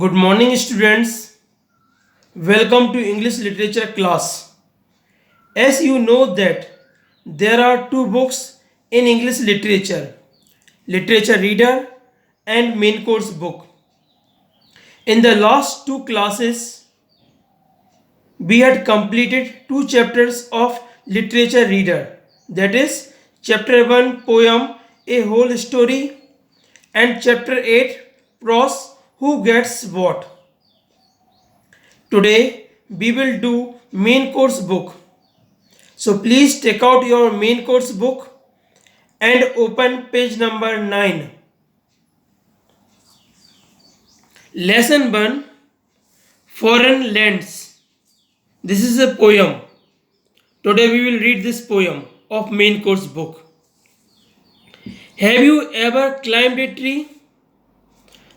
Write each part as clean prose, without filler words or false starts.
Good morning, students. Welcome to English literature class. As you know that there are two books in English literature, literature reader and main course book. In the last two classes, we had completed two chapters of literature reader. That is chapter 1 poem A Whole Story and chapter 8 prose Who Gets What. Today we will do main course book. So please take out your main course book and open page number 9. Lesson 1, Foreign Lands. This is a poem. Today we will read this poem of main course book. Have you ever climbed a tree?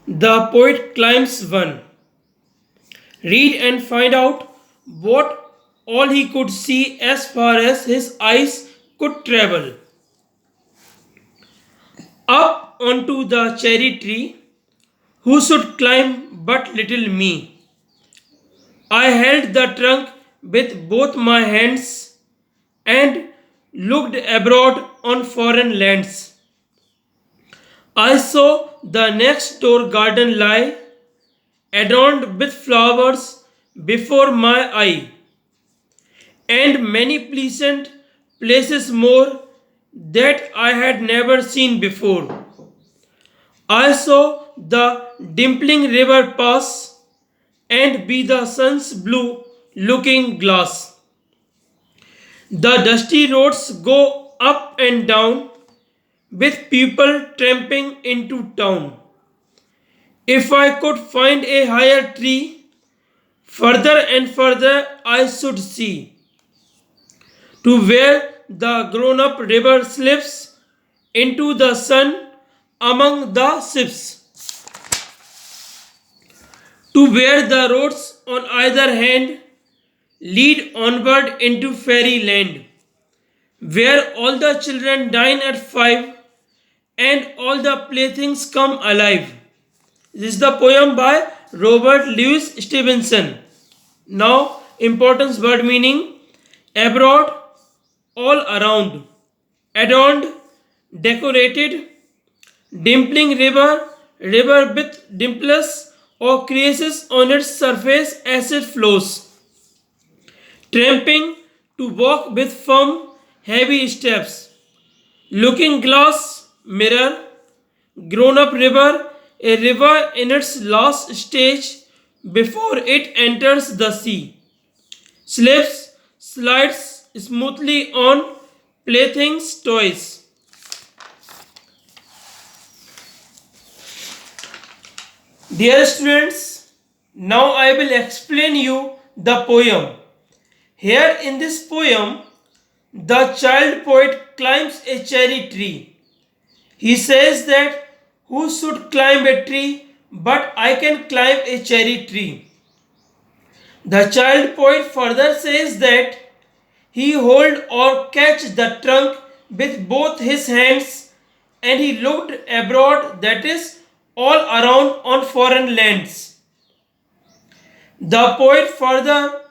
The poet climbs one. Read and find out what all he could see as far as his eyes could travel. Up onto the cherry tree, who should climb but little me? I held the trunk with both my hands and looked abroad on foreign lands. I saw the next door garden lie, adorned with flowers before my eye, and many pleasant places more that I had never seen before. I saw the dimpling river pass and be the sun's blue looking glass. The dusty roads go up and down with people tramping into town. If I could find a higher tree, further and further I should see, to where the grown up river slips into the sun among the ships, to where the roads on either hand lead onward into fairyland, where all the children dine at 5 and all the playthings come alive. This is the poem by Robert Louis Stevenson. Now, importance word meaning abroad, all around, adorned, decorated, dimpling river, river with dimples or creases on its surface as it flows, tramping to walk with firm, heavy steps, looking glass, mirror, grown up river, a river in its last stage before it enters the sea, slips, slides smoothly on playthings, toys. Dear students, now I will explain you the poem. Here in this poem, the child poet climbs a cherry tree. He says that who should climb a tree but I can climb a cherry tree. The child poet further says that he hold or catch the trunk with both his hands and he looked abroad, that is all around on foreign lands. The poet further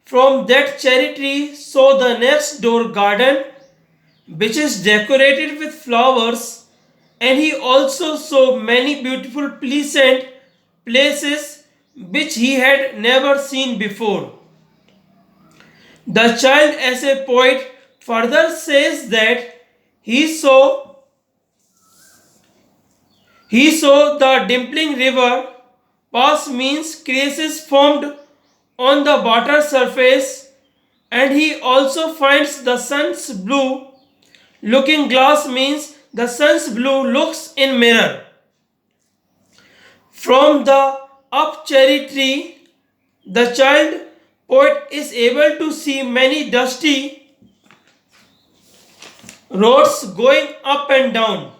from that cherry tree saw the next door garden which is decorated with flowers, and he also saw many beautiful pleasant places which he had never seen before. The child as a poet further says that he saw he saw the dimpling river pass means creases formed on the water surface, and he also finds the sun's blue looking glass means the sun's blue looks in mirror. From the up cherry tree, the child poet is able to see many dusty roads going up and down.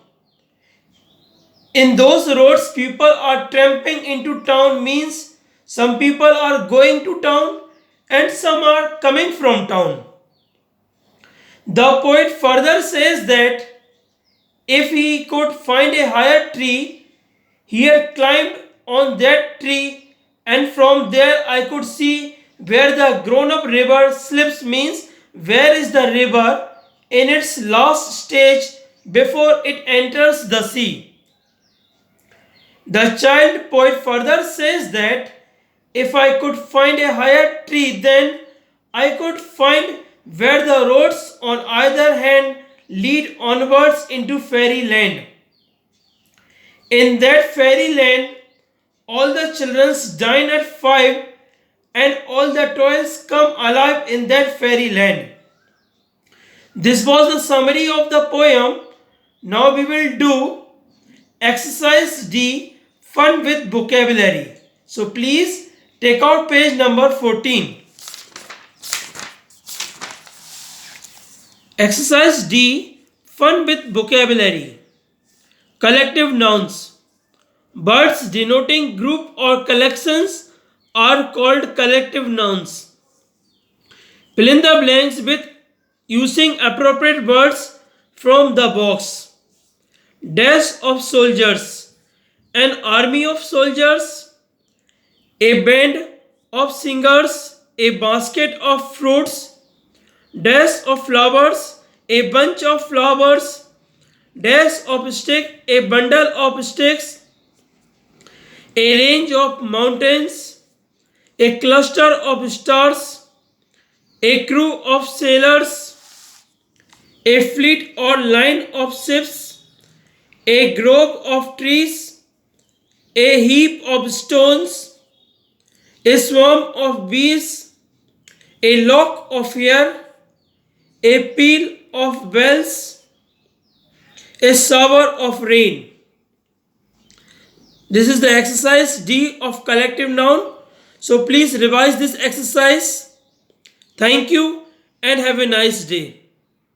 In those roads, people are tramping into town means some people are going to town and some are coming from town. The poet further says that if he could find a higher tree, he had climbed on that tree, and from there I could see where the grown up river slips, means where is the river in its last stage before it enters the sea. The child poet further says that if I could find a higher tree, then I could find where the roads on either hand lead onwards into fairyland. In that fairyland, all the children dine at 5 and all the toys come alive in that fairyland. This was the summary of the poem. Now we will do exercise D, fun with vocabulary. So please take out page number 14. Exercise D, fun with vocabulary. Collective nouns. Words denoting group or collections are called collective nouns. Fill in the blanks with using appropriate words from the box. Dash of soldiers. An army of soldiers. A band of singers. A basket of fruits. Dash of flowers. A bunch of flowers. Dash of stick. A bundle of sticks. A range of mountains. A cluster of stars. A crew of sailors. A fleet or line of ships. A grove of trees. A heap of stones. A swarm of bees. A lock of hair. A peal of bells. A shower of rain. This is the exercise D of collective noun. So please revise this exercise. Thank you and have a nice day.